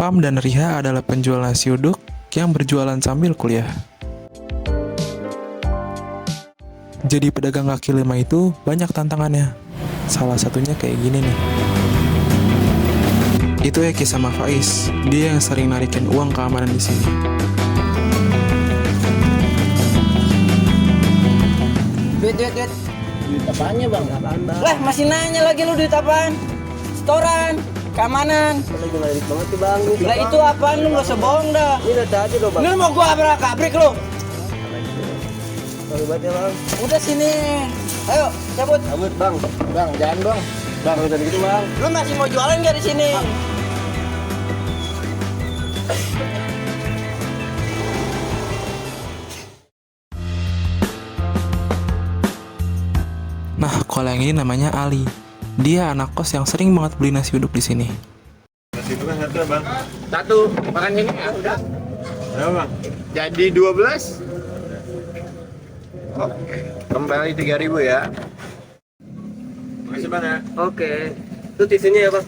Pam dan Riha adalah penjual nasi uduk yang berjualan sambil kuliah. Jadi pedagang kaki lima itu banyak tantangannya. Salah satunya kayak gini nih. Itu Eki sama Faiz. Dia yang sering narikin uang keamanan di sini. Duit. Duit apanya bang? Apaan bang? Lah masih nanya lagi lu duit apaan? Setoran, keamanan. Lagi ngalir banget sih bang. Lah itu apaan lu nggak usah bohong dah. Ini udah tadi loh bang. Lu mau gua abrak-abrik lu? Sorry banget ya bang. Udah sini. Ayo cabut. Cabut bang. Bang jangan bang. Bang udah gitu bang. Lu masih mau jualan nggak di sini? Nah, kalau yang ini namanya Ali. Dia anak kos yang sering banget beli nasi uduk di sini. Nasi itu kan satu ya bang? Satu, makan ini ya udah. Berapa bang? Jadi 12. Oke, kembali 3.000 ya. Makasih bang ya. Oke. Itu tisunya ya bang.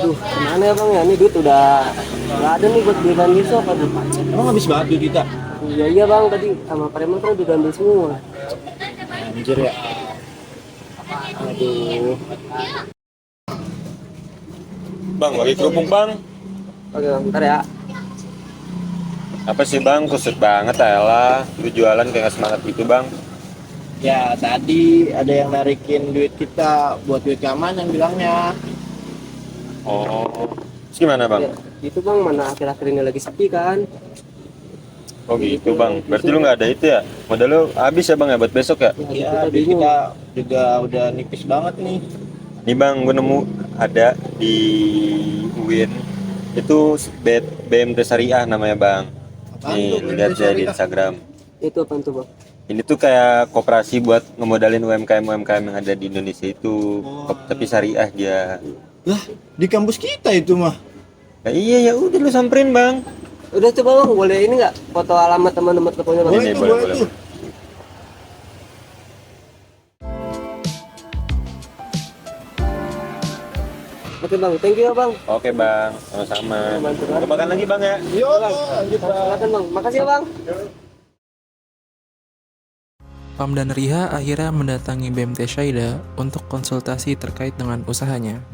Duh, kemana ya bang ya? Ini duit udah nggak ada nih buat beli bahan besok. Aduh. Emang habis banget duit kita? Iya bang, tadi sama preman kan udah ambil semua. Anjir ya. Aduh. Bang, bagi kerupuk bang. Oke bang, bentar ya. Apa sih bang, kusut banget ayolah. Lu jualan kayak gak semangat gitu bang. Ya tadi ada yang narikin duit kita buat duit keamanan bilangnya. Oh, terus gimana bang? Ya, itu bang, mana akhir-akhir ini lagi sepi kan? Oh gitu bang, berarti lu gak ada itu ya? Modal lu habis ya bang ya buat besok ya? Ya duit kita juga udah nipis banget nih. Nih bang, gue nemu ada di UIN. Itu BMT Syariah namanya bang. Apaan Nih, tuh, lihat BMT ya di Syariah? Instagram. Itu apaan tuh bang? Ini tuh kayak koperasi buat ngemodalin UMKM-UMKM yang ada di Indonesia itu. Tapi syariah dia. Lah, di kampus kita itu mah. Nah, iya ya udah lu samperin bang. Udah coba bang, boleh ini nggak foto alamat teman-teman tokonya bang? Boleh. Boleh tuh, boleh, boleh boleh. tuh. Oke bang, thank you ya bang. Oke bang, sama-sama. Bantu, Bang. Mau makan lagi bang ya? Yo, lanjut bang. Silakan bang, makasih ya bang. Pam dan Riha akhirnya mendatangi BMT Syaida untuk konsultasi terkait dengan usahanya.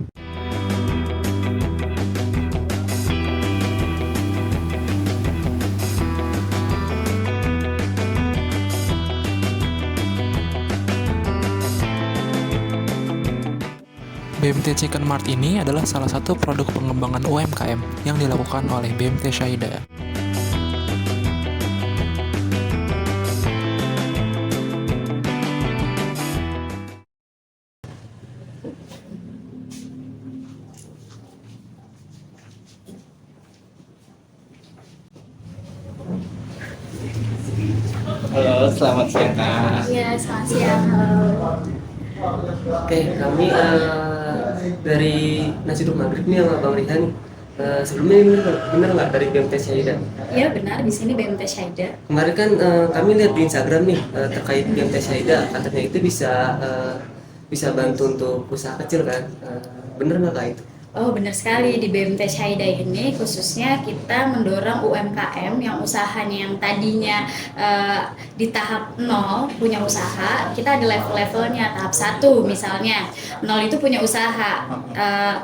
BMT Chicken Mart ini adalah salah satu produk pengembangan UMKM yang dilakukan oleh BMT Syaida. Halo, selamat siang kak. Iya, selamat siang. Halo. Oke, kami dari Nasi Uduk Maghrib nih sama Bang Rihan nih. Sebelumnya ini bener nggak dari BMT Syaida? Iya benar, di sini BMT Syaida. Kemarin kan kami lihat di Instagram nih terkait BMT Syaida, katanya itu bisa bantu untuk usaha kecil kan? Bener nggak kak itu? Oh benar sekali, di BMT Syaida ini khususnya kita mendorong UMKM yang usahanya yang tadinya di tahap 0 punya usaha, kita ada level-levelnya. Tahap 1 misalnya, 0 itu punya usaha,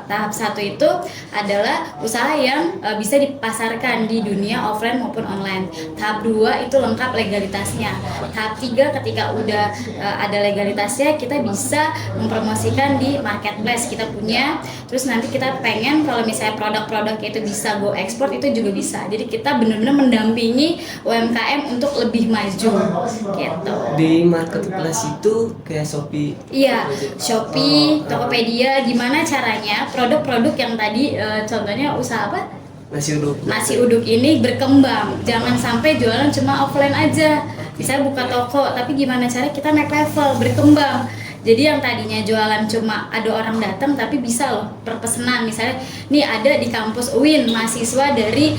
tahap 1 itu adalah usaha yang bisa dipasarkan di dunia offline maupun online. Tahap 2 itu lengkap legalitasnya. Tahap 3 ketika udah ada legalitasnya, kita bisa mempromosikan di marketplace kita punya. Terus nanti kita pengen kalau misalnya produk-produknya itu bisa go ekspor, itu juga bisa. Jadi kita benar-benar mendampingi UMKM untuk lebih maju gitu. Di marketplace itu kayak Shopee. Iya, Shopee, Tokopedia, gimana caranya produk-produk yang tadi contohnya usaha apa? Nasi uduk. Nasi uduk ini berkembang. Jangan sampai jualan cuma offline aja. Bisa buka toko, tapi gimana cara kita naik level, berkembang. Jadi yang tadinya jualan cuma ada orang datang, tapi bisa loh perpesanan. Misalnya nih ada di kampus UIN mahasiswa dari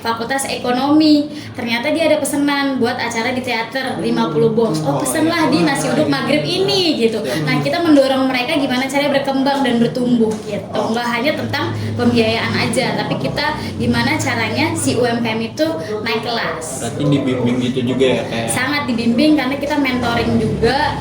Fakultas Ekonomi, ternyata dia ada pesanan buat acara di teater 50 box. Oh, pesenlah di nasi uduk maghrib ini gitu. Nah, kita mendorong mereka gimana caranya berkembang dan bertumbuh gitu. Nggak hanya tentang pembiayaan aja, tapi kita gimana caranya si UMKM itu naik kelas. Berarti dibimbing gitu juga ya kayak. Sangat dibimbing karena kita mentoring juga,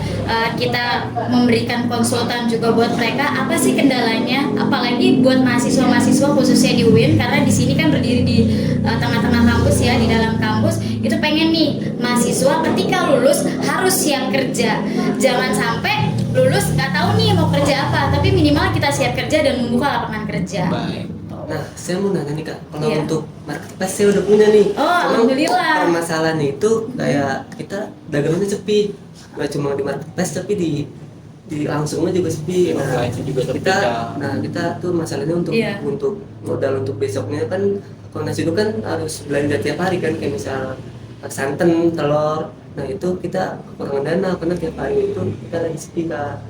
kita memberikan konsultan juga buat mereka apa sih kendalanya, apalagi buat mahasiswa-mahasiswa khususnya di UIN karena di sini kan berdiri di tengah-tengah kampus ya, di dalam kampus itu pengen nih mahasiswa ketika lulus harus siap kerja, jangan sampai lulus nggak tahu nih mau kerja apa, tapi minimal kita siap kerja dan membuka lapangan kerja. Baik. Nah, saya mau nanya nih Kak, kalau Iya. untuk marketplace saya udah punya nih. Oh, Cuman alhamdulillah. permasalahannya itu kayak kita dagangannya sepi, nggak cuma di marketplace tapi di langsungnya juga sepi. Nah, Offline juga sepi, kita, Kak. nah kita tuh masalahnya untuk Iya. untuk modal untuk besoknya kan, kalau nasi uduk kan harus belanja tiap hari kan, kayak misal santan, telur. Nah itu kita kekurangan dana karena tiap hari itu kita lagi sepi Kak.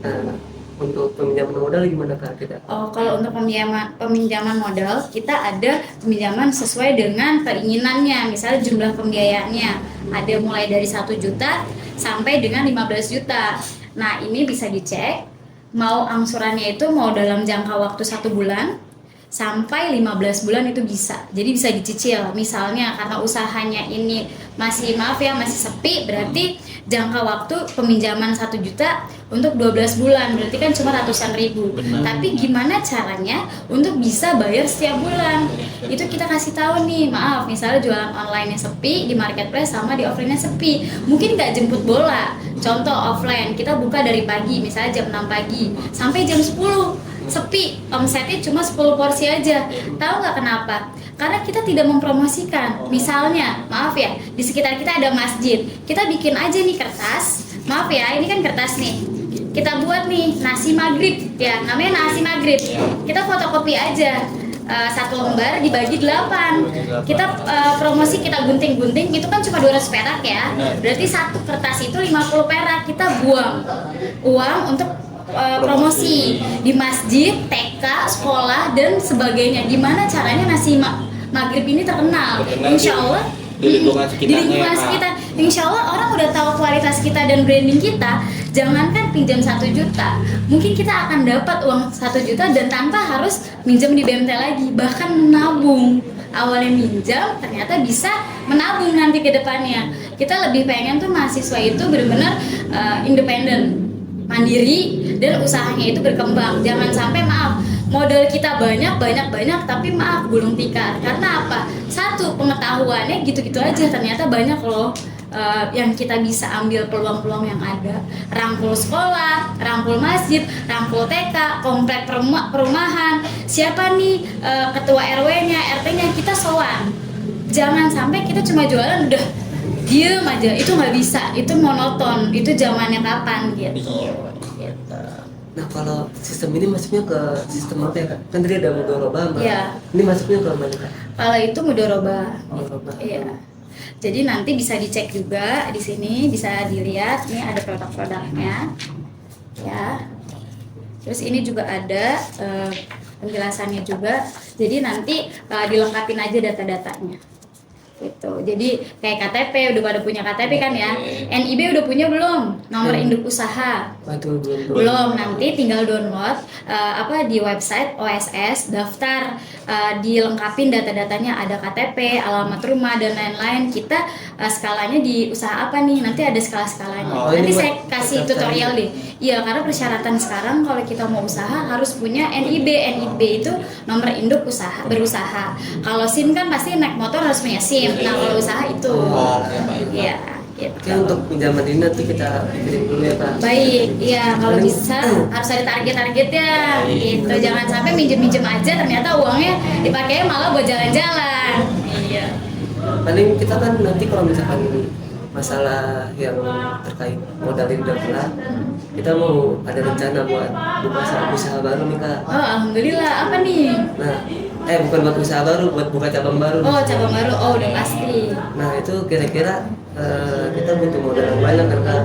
Nah, untuk peminjaman modal gimana Kak kita? Oh, kalau untuk peminjaman modal, kita ada peminjaman sesuai dengan keinginannya. Misalnya jumlah pembiayaannya ada mulai dari 1 juta sampai dengan 15 juta. Nah, ini bisa dicek mau angsurannya itu mau dalam jangka waktu 1 bulan sampai 15 bulan itu bisa. Jadi bisa dicicil. Misalnya karena usahanya ini masih masih sepi, berarti jangka waktu peminjaman 1 juta untuk 12 bulan, berarti kan cuma ratusan ribu. Benar. Tapi gimana caranya untuk bisa bayar setiap bulan? Itu kita kasih tahu nih, maaf, misalnya jualan online-nya sepi, di marketplace sama di offline-nya sepi. Mungkin nggak jemput bola. Contoh offline, kita buka dari pagi, misalnya jam 6 pagi sampai jam 10. Sepi, omsetnya cuma 10 porsi aja. Tahu nggak kenapa? Karena kita tidak mempromosikan. Misalnya, maaf ya, di sekitar kita ada masjid. Kita bikin aja nih kertas. Maaf ya, ini kan kertas nih. Kita buat nih nasi maghrib, ya namanya nasi maghrib. Kita fotokopi aja. 1 lembar dibagi 8. Kita promosi, kita gunting-gunting, itu kan cuma 200 perak ya. Berarti satu kertas itu 50 perak. Kita buang uang untuk promosi di masjid, TK, sekolah dan sebagainya. Gimana caranya nasi maghrib ini terkenal? Insya Allah di lingkungan sekitarnya, di lingkungan Kak. sekitar. Insya Allah orang udah tahu kualitas kita dan branding kita. Jangankan pinjam 1 juta, mungkin kita akan dapat uang 1 juta dan tanpa harus minjam di BMT lagi, bahkan menabung. Awalnya minjam, ternyata bisa menabung nanti ke depannya. Kita lebih pengen tuh mahasiswa itu benar-benar independen, mandiri, dan usahanya itu berkembang. Jangan sampai modal kita banyak tapi gulung tikar. Karena apa? Satu, pengetahuannya gitu-gitu aja, ternyata banyak loh yang kita bisa ambil peluang-peluang yang ada. Rangkul sekolah, rangkul masjid, rangkul TK, komplek perumahan. Siapa nih ketua RW-nya, RT-nya, kita sowan. Jangan sampai kita cuma jualan udah diem aja, itu nggak bisa, itu monoton, itu zamannya kapan gitu. Nah kalau sistem ini masuknya ke sistem apa ya Kak? Kan tadi ada mudoroba, Iya. ini masuknya ke mana Kak? Kalau itu mudoroba, Mudoroba. iya. Jadi nanti bisa dicek juga di sini, bisa dilihat, ini ada produk-produknya, ya. Terus ini juga ada penjelasannya juga. Jadi nanti dilengkapin aja data-datanya. Gitu. Jadi kayak KTP, udah pada punya KTP kan ya. NIB udah punya belum? Nomor induk usaha. Waduh, Belum, nanti tinggal download di website OSS, daftar, dilengkapin data-datanya, ada KTP, alamat rumah dan lain-lain. Kita skalanya di usaha apa nih? Nanti ada skala-skalanya. Nanti ini saya buat kasih daftar tutorial ini. deh. Iya, karena persyaratan sekarang kalau kita mau usaha harus punya NIB. NIB itu nomor induk usaha, berusaha. Kalau SIM kan pasti naik motor harus punya SIM. Nah, kalau usaha itu. Oke, baik. Iya, gitu. Oke, untuk pinjaman ini nanti kita pikirin dulu ya Kak. Baik, iya kalau bisa harus ada target-targetnya gitu. Jangan sampai minjem-minjem aja ternyata uangnya dipakai malah buat jalan-jalan. Iya. Paling kita kan nanti kalau misalkan masalah yang terkait modal ini udah kelar, kita mau ada rencana buat buka usaha baru nih Kak. Oh, alhamdulillah. Apa nih? Nah, bukan buat usaha baru, buat buka cabang baru. Oh, cabang baru. Oh, udah pasti. Nah itu kira-kira kita butuh modal yang banyak kan Kak?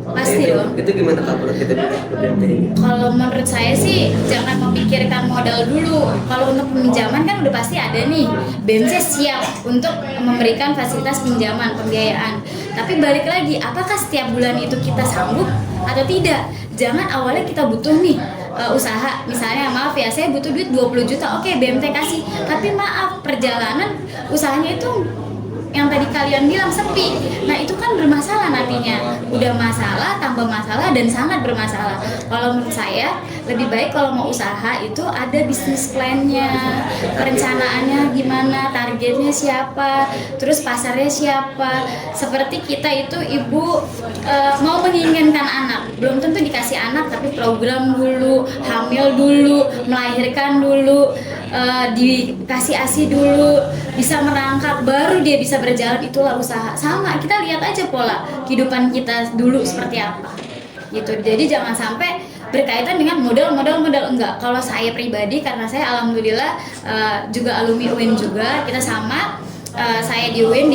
Pasti dong. Itu gimana Kak kalau kita bilang ke BMT ini? Kalau menurut saya sih jangan memikirkan modal dulu. Kalau untuk pinjaman kan udah pasti ada nih. BMC siap untuk memberikan fasilitas pinjaman, pembiayaan. Tapi balik lagi, apakah setiap bulan itu kita sanggup atau tidak? Jangan awalnya kita butuh nih usaha, misalnya maaf ya saya butuh duit 20 juta, oke BMT kasih. Tapi maaf, perjalanan usahanya itu yang tadi kalian bilang sepi. Nah itu kan bermasalah nantinya. Udah masalah, tambah masalah, dan sangat bermasalah. Kalau menurut saya lebih baik kalau mau usaha itu ada bisnis plan-nya, perencanaannya gimana, targetnya siapa, terus pasarnya siapa. Seperti kita itu ibu mau menginginkan anak, belum tentu dikasih anak, tapi program dulu, hamil dulu, melahirkan dulu, dikasih ASI dulu, bisa merangkak, baru dia bisa berjalan. Itulah usaha. Sama, kita lihat aja pola kehidupan kita dulu seperti apa gitu. Jadi jangan sampai berkaitan dengan modal enggak. Kalau saya pribadi, karena saya alhamdulillah juga alumni UIN juga, kita sama. Saya di UIN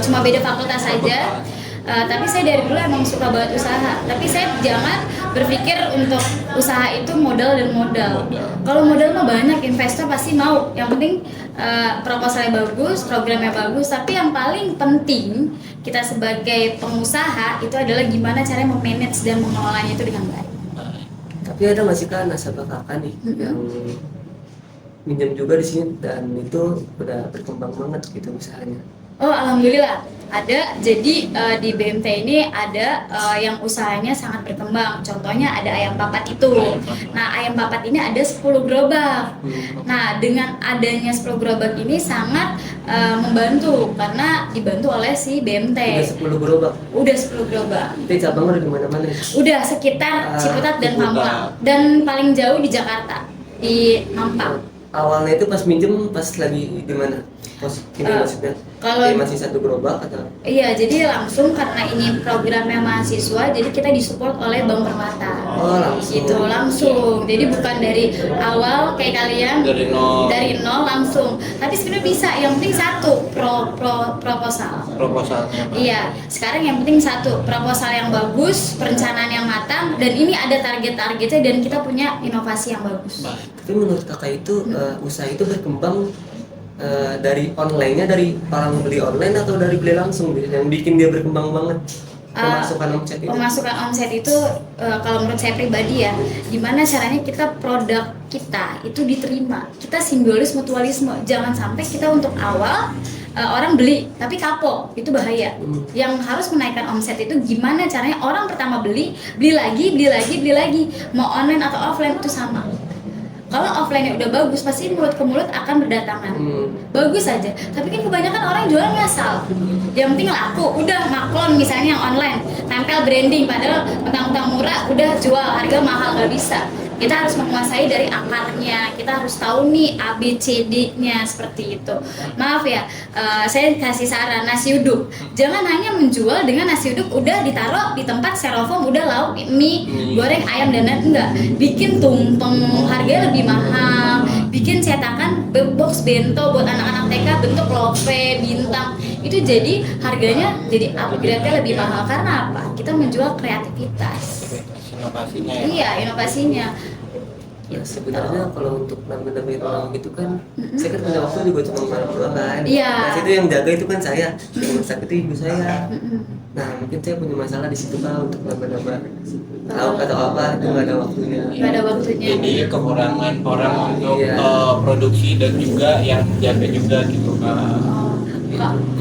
cuma beda fakultas saja. Tapi saya dari dulu emang suka banget usaha. Tapi saya jangan berpikir untuk usaha itu modal dan modal. Kalau modal mah banyak, investor pasti mau. Yang penting proposalnya bagus, programnya bagus. Tapi yang paling penting kita sebagai pengusaha itu adalah gimana caranya memanage dan mengelolanya itu dengan baik. Tapi ada nggak sih Kak nasabah Kakak nih yang minjem juga di sini dan itu udah berkembang banget gitu usahanya? Oh alhamdulillah ada. Jadi di BMT ini ada yang usahanya sangat berkembang. Contohnya ada ayam papat itu. Nah ayam papat ini ada 10 gerobak. Nah dengan adanya 10 gerobak ini sangat membantu karena dibantu oleh si BMT. Udah 10 gerobak? Udah 10 gerobak. Itu cabangnya di mana-mana ya? Udah sekitar Ciputat dan Mampang. Dan paling jauh di Jakarta, di Mampang. Awalnya itu pas minjem pas lagi di mana? Ini maksudnya kalau masih 1 gerobak atau? Iya, jadi langsung karena ini programnya mahasiswa, jadi kita disupport oleh Bank Permata. Oh langsung. Gitu langsung. Jadi bukan dari awal kayak kalian dari nol langsung. Tapi sebenarnya bisa. Yang penting satu proposal. Proposalnya. Iya. Sekarang yang penting satu proposal yang bagus, perencanaan yang matang, dan ini ada target-targetnya dan kita punya inovasi yang bagus. Tapi menurut Kakak itu usaha itu berkembang dari online-nya, dari orang beli online atau dari beli langsung gitu, yang bikin dia berkembang banget pemasukan omset itu? Pemasukan omset itu kalau menurut saya pribadi ya, gimana caranya kita produk kita itu diterima. Kita simbolis mutualisme. Jangan sampai kita untuk awal orang beli tapi kapok, itu bahaya. Yang harus menaikkan omset itu gimana caranya orang pertama beli lagi, mau online atau offline itu sama. Kalau offline-nya udah bagus, pasti mulut ke mulut akan berdatangan. Bagus aja. Tapi kan kebanyakan orang jual ngasal. Yang penting laku, udah maklon misalnya yang online, tempel branding, padahal mentang-mentang murah, udah jual harga mahal, nggak bisa. Kita harus menguasai dari akarnya, kita harus tahu nih ABCD-nya seperti itu. Maaf ya, saya kasih saran nasi uduk. Jangan hanya menjual dengan nasi uduk udah ditaruh di tempat styrofoam, udah lauk mie, goreng ayam dan lain, enggak. Bikin tumpeng, harganya lebih mahal. Bikin cetakan box bento buat anak-anak TK bentuk love, bintang. Itu jadi harganya jadi upgrade-nya lebih mahal karena apa? Kita menjual kreativitas. Inovasinya ya? Iya, inovasinya. Ya sebenarnya kalau untuk nambah-nambahin orang gitu kan, saya kan punya waktu juga cuma malam doang kan. Iya. Nah itu yang jaga itu kan saya, yang masak itu ibu saya. Nah mungkin saya punya masalah di situ Pak untuk nambah-nambah lauk atau apa, itu nggak ada waktunya. Nggak ada waktunya. Jadi kekurangan orang untuk Iya. produksi dan juga yang jaga juga gitu kan.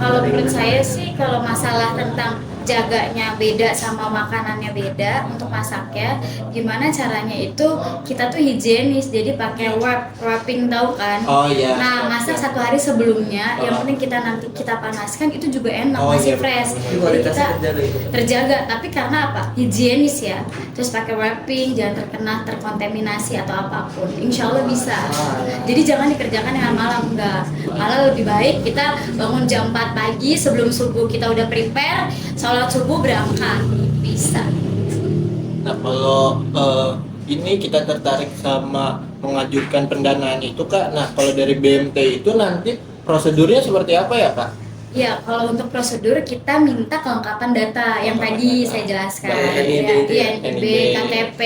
Kalau menurut saya sih kalau masalah tentang jaganya beda sama makanannya beda, untuk masaknya gimana caranya itu kita tuh higienis, jadi pakai wrapping, tahu kan? Oh iya. Nah masak 1 hari sebelumnya, yang penting kita nanti kita panaskan itu juga enak, masih iya, fresh. Tapi Jadi kualitasnya kita terjaga itu. terjaga, tapi karena apa? Higienis ya. Terus pakai wrapping, jangan terkontaminasi atau apapun. Insya Allah bisa. Jadi jangan dikerjakan dengan malam, enggak. Malah lebih baik kita bangun jam 4 pagi sebelum subuh, kita udah prepare, sholat subuh berangkat, bisa. Nah kalau ini kita tertarik sama mengajukan pendanaan itu Kak. Nah kalau dari BMT itu nanti prosedurnya seperti apa ya Kak? Ya, kalau untuk prosedur kita minta kelengkapan data yang tadi saya jelaskan, NIB ya, itu ya? NIB, KTP,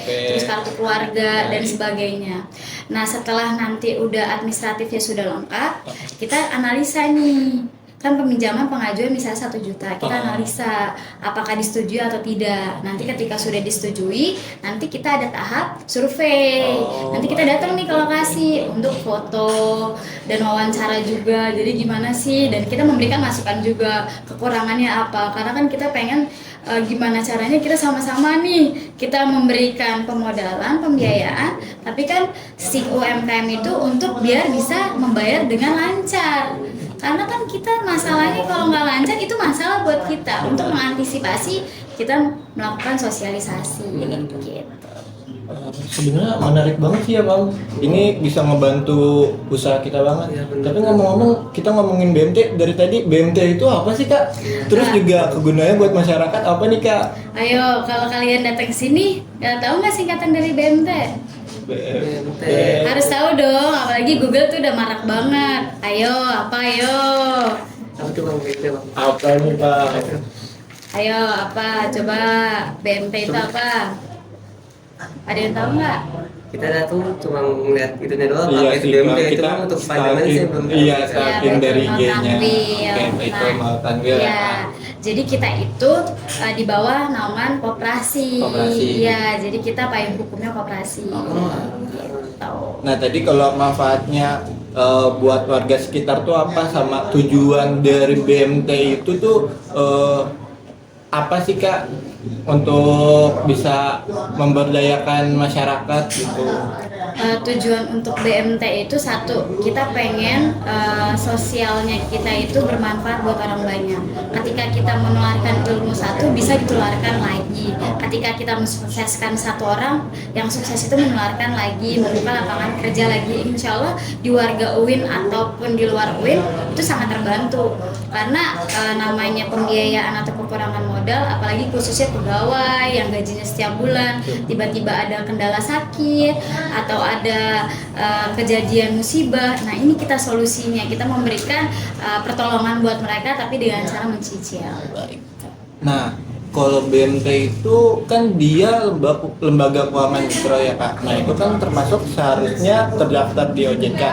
terus kartu keluarga dan sebagainya. Nah, setelah nanti udah administratifnya sudah lengkap, kita analisa nih. Kan peminjaman pengajuan misalnya 1 juta, kita analisa apakah disetujui atau tidak. Nanti ketika sudah disetujui, nanti kita ada tahap survei. Nanti kita datang nih ke lokasi untuk foto dan wawancara juga. Jadi gimana sih? Dan kita memberikan masukan juga kekurangannya apa. Karena kan kita pengen gimana caranya kita sama-sama nih kita memberikan pemodalan, pembiayaan, tapi kan si UMKM itu untuk biar bisa membayar dengan lancar. Karena kan kita masalahnya kalau nggak lancar itu masalah buat kita. Untuk mengantisipasi kita melakukan sosialisasi gitu. Sebenarnya menarik banget sih ya Bang. Ini bisa ngebantu usaha kita banget. Iya, bener. Tapi ngomong-ngomong, kita ngomongin BMT dari tadi. BMT itu apa sih Kak? Terus juga kegunaannya buat masyarakat apa nih Kak? Ayo, kalau kalian datang ke sini, tahu nggak singkatan dari BMT? BMT. Harus tahu dong, apalagi Google tuh udah marak banget. Ayo, apa ayo? Apa tuh Bang BMT Bang? Apa nih Pak? Ayo, apa? Coba BMT itu apa? Ada yang tahu nggak? Kita datang cuma ngeliat itunya doang, Iya apa itu sih, BMT Bang. itu Kita Bang, untuk panjangannya saya belum tahu. iya, Iya, stalking dari Betul, IG-nya. Tampil. Oke, baik Nah, mau tampil ya. Ya, jadi kita itu di bawah naungan koperasi. Koperasi. Iya, jadi kita payung hukumnya koperasi. Tahu. Nah tadi kalau manfaatnya buat warga sekitar tuh apa, sama tujuan dari BMT itu tuh apa sih Kak untuk bisa memberdayakan masyarakat gitu? Tujuan untuk BMT itu satu, kita pengen sosialnya kita itu bermanfaat buat orang banyak. Ketika kita menularkan ilmu satu, bisa ditularkan lagi. Ketika kita mensukseskan satu orang, yang sukses itu menularkan lagi, membuka lapangan kerja lagi. Insya Allah di warga UIN ataupun di luar UIN itu sangat terbantu. Karena namanya pembiayaan atau kekurangan modal, apalagi khususnya pegawai yang gajinya setiap bulan, tiba-tiba ada kendala sakit atau ada kejadian musibah. Nah, ini kita solusinya, kita memberikan pertolongan buat mereka tapi dengan cara mencicil. Nah kalau BMT itu kan dia lembaga keuangan mikro ya Kak. Nah itu kan termasuk seharusnya terdaftar di OJK.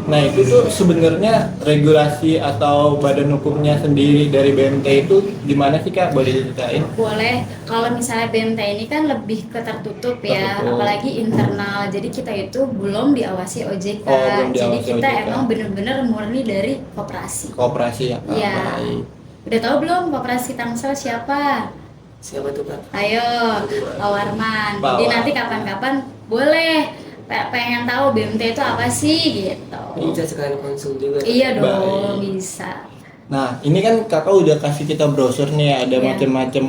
Nah itu tuh sebenarnya regulasi atau badan hukumnya sendiri dari BMT itu gimana sih Kak? Boleh diceritain? Boleh, kalau misalnya BMT ini kan lebih ke tertutup ya, Tertutup. apalagi internal. Jadi kita itu belum diawasi OJK. Oh, belum Jadi diawasi kita OJK. emang bener-bener murni dari koperasi. Kooperasi ya Kak? Iya. Baik. Udah tahu belum koperasi Tangsel siapa? Siapa tuh Kak? Ayo, Pak Warman. Pak Jadi Warman. nanti kapan-kapan boleh pengen tahu BMT itu apa sih gitu. Bisa sekalian konsul juga. Iya dong, Baik. bisa. Nah ini kan kakak udah kasih kita browser nih, ada Iya. macam-macam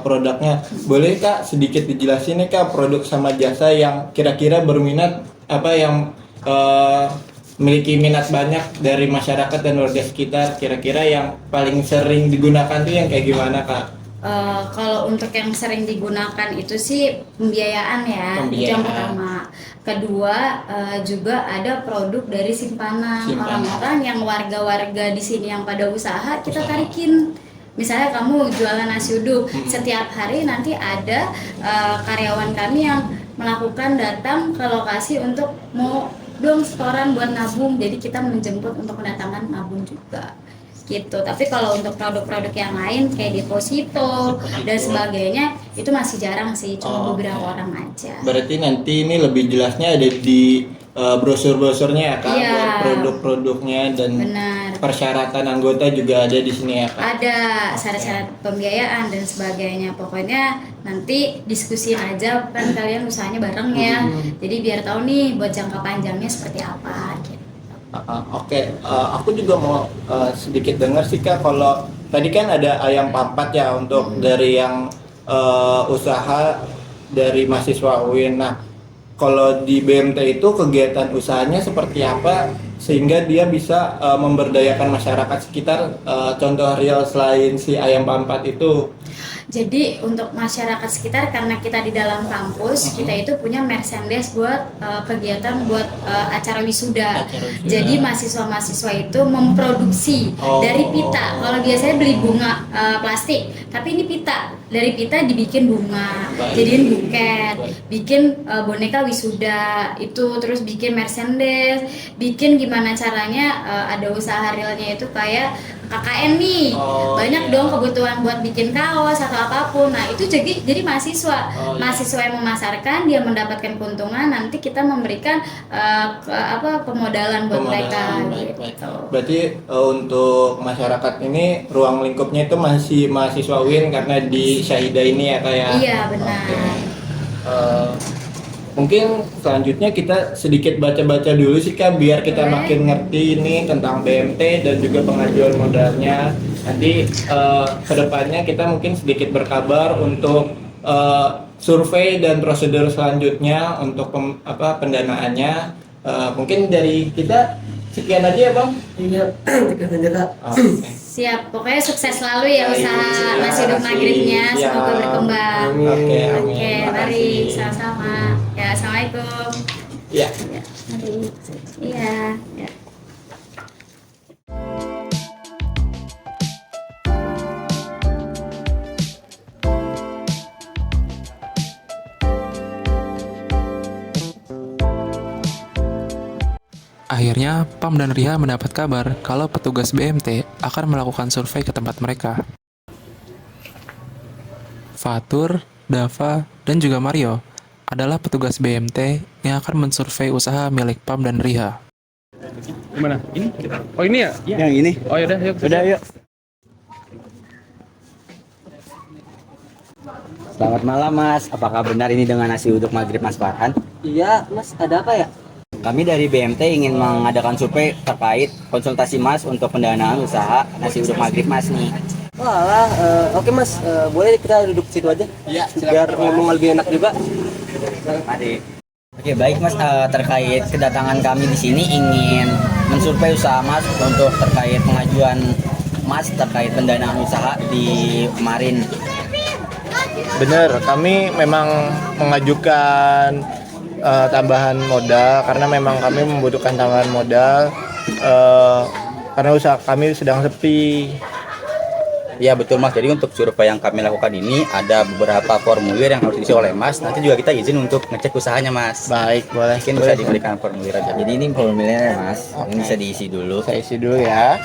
produknya. Boleh Kak sedikit dijelasin nih Kak produk sama jasa yang kira-kira berminat, apa yang memiliki minat banyak dari masyarakat dan warga sekitar, kira-kira yang paling sering digunakan tuh yang kayak gimana Kak? Kalau untuk yang sering digunakan itu sih pembiayaan ya, itu yang Pembiayaan. pertama. Kedua juga ada produk dari simpanan. Simpanan. Orang-orang yang warga-warga di sini yang pada usaha kita tarikin. Misalnya kamu jualan nasi uduk, setiap hari nanti ada karyawan kami yang melakukan datang ke lokasi untuk mau dong setoran buat nabung. Jadi kita menjemput untuk mendatangkan nabung juga. Gitu. Tapi kalau untuk produk-produk yang lain kayak deposito dan sebagainya itu masih jarang sih, cuma beberapa orang aja. Berarti nanti ini lebih jelasnya ada di brosur-brosurnya ya Kak, Iya. buat produk-produknya dan Benar. persyaratan anggota juga ada di sini ya Kak. Ada syarat-syarat pembiayaan dan sebagainya. Pokoknya nanti diskusiin aja, kan kalian usahanya bareng ya. Jadi biar tahu nih buat jangka panjangnya seperti apa gitu. Oke, aku juga mau sedikit dengar sih Kak, kalau tadi kan ada ayam papat ya untuk dari yang usaha dari mahasiswa UIN. Nah, kalau di BMT itu kegiatan usahanya seperti apa sehingga dia bisa memberdayakan masyarakat sekitar. Contoh real selain si ayam pampat itu. Jadi untuk masyarakat sekitar, karena kita di dalam kampus, kita itu punya merchandise buat kegiatan buat acara wisuda. Jadi mahasiswa-mahasiswa itu memproduksi dari pita. Kalau biasanya beli bunga plastik, tapi ini pita. Dari pita dibikin bunga, jadiin buket, bikin boneka wisuda itu, terus bikin merchandise, bikin gimana caranya ada usaha realnya itu kayak KKN nih. Banyak dong kebutuhan buat bikin kaos atau apapun. Nah, itu jadi mahasiswa. Mahasiswa yang memasarkan, dia mendapatkan keuntungan, nanti kita memberikan pemodalan buat mereka gitu. Berarti untuk masyarakat ini ruang lingkupnya itu masih mahasiswa UIN karena di Syahida ini ya kayak. Iya, benar. Mungkin selanjutnya kita sedikit baca-baca dulu sih Kak, biar kita makin ngerti ini tentang BMT dan juga pengajuan modalnya. Nanti kedepannya kita mungkin sedikit berkabar untuk survei dan prosedur selanjutnya untuk pendanaannya. Mungkin dari kita sekian aja ya Bang. Iya, tiga aja Kak. Siap, pokoknya sukses selalu ya usaha nasi uduk maghribnya, semoga berkembang. Oke, mari sama-sama. Ya, assalamualaikum. Iya. Ya, mari. Iya. Ya. Akhirnya, Pam dan Riha mendapat kabar kalau petugas BMT akan melakukan survei ke tempat mereka. Fatur, Dava, dan juga Mario adalah petugas BMT yang akan mensurvei usaha milik Pam dan Riha. Gimana? Ini? Oh ini ya? Yang ini. Oh yaudah, yuk. Udah yuk. Selamat malam Mas, apakah benar ini dengan nasi uduk maghrib Mas Farhan? Iya, Mas, ada apa ya? Kami dari BMT ingin mengadakan survei terkait konsultasi Mas untuk pendanaan usaha nasi uduk maghrib Mas nih. Walah, oke Mas, boleh kita duduk situ aja? Iya, Biar ngomong lebih enak juga. Mari. Oke baik Mas, terkait kedatangan kami di sini ingin mensurvei usaha Mas untuk terkait pengajuan Mas terkait pendanaan usaha di kemarin. Benar, kami memang mengajukan tambahan modal karena memang kami membutuhkan tambahan modal karena usaha kami sedang sepi. Ya betul Mas, jadi untuk survei yang kami lakukan ini ada beberapa formulir yang harus diisi oleh Mas. Nanti juga kita izin untuk ngecek usahanya Mas. Baik, boleh. Mungkin bisa diberikan formulir aja. Jadi ini formulirnya Mas, Ini bisa diisi dulu. Saya isi dulu ya.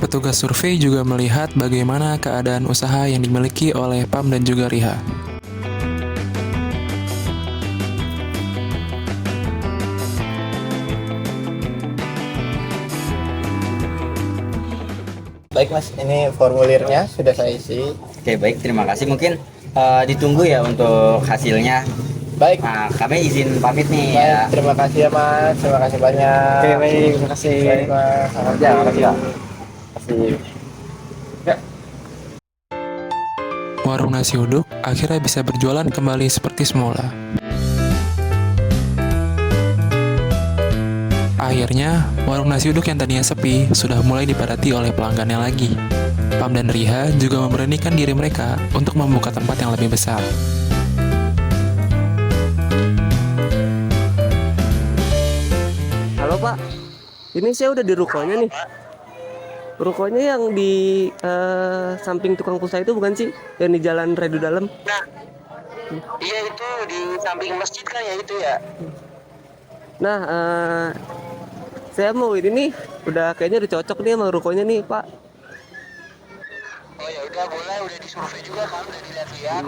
Petugas survei juga melihat bagaimana keadaan usaha yang dimiliki oleh Pam dan juga Riha. Baik Mas, ini formulirnya sudah saya isi. Oke baik, terima kasih. Mungkin ditunggu ya untuk hasilnya. Baik. Nah, kami izin pamit nih Baik, ya. terima kasih ya Mas, terima kasih banyak. Oke baik, terima kasih. Baik Mas, selamat Ya, makasih, Pak. kasih. Warung nasi uduk akhirnya bisa berjualan kembali seperti semula. Akhirnya, warung nasi uduk yang tadinya sepi sudah mulai dipadati oleh pelanggannya lagi. Pam dan Riha juga memberanikan diri mereka untuk membuka tempat yang lebih besar. Halo Pak, ini saya udah di rukonya nih. Rukonya yang di samping tukang pulsa itu bukan sih? Yang di Jalan Redu Dalam? Iya itu di samping masjid kan ya itu ya. Nah, saya mau ini nih, kayaknya udah cocok nih sama rukonya nih Pak. Oh ya udah boleh, udah disurvei juga kan, udah dilihat-lihat.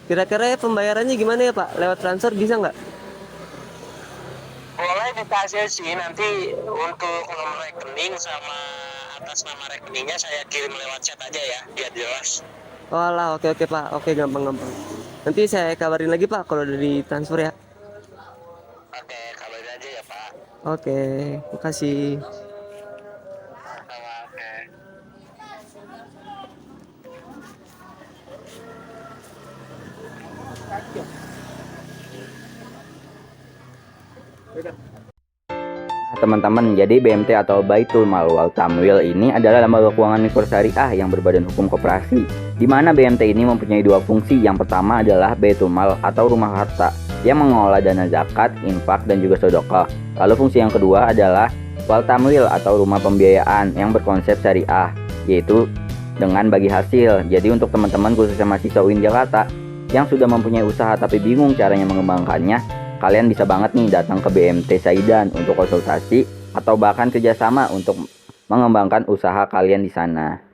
Kira-kira pembayarannya gimana ya Pak? Lewat transfer bisa nggak? Boleh dikasih sih nanti untuk nomor rekening sama atas nama rekeningnya saya kirim lewat chat aja ya biar jelas. Walah, oke Pak, oke gampang. Nanti saya kabarin lagi Pak kalau udah ditransfer ya. Oke, kabarin aja ya Pak. Oke, makasih. Oke. Teman-teman, jadi BMT atau Baitul Mal wal Tamwil ini adalah lembaga keuangan mikro syariah yang berbadan hukum koperasi, di mana BMT ini mempunyai dua fungsi. Yang pertama adalah Baitul Mal atau rumah harta yang mengelola dana zakat, infak, dan juga sedekah. Lalu fungsi yang kedua adalah Wal Tamwil atau rumah pembiayaan yang berkonsep syariah, yaitu dengan bagi hasil. Jadi untuk teman-teman khususnya mahasiswa UIN Jakarta yang sudah mempunyai usaha tapi bingung caranya mengembangkannya, kalian bisa banget nih datang ke BMT Saidan untuk konsultasi atau bahkan kerjasama untuk mengembangkan usaha kalian di sana.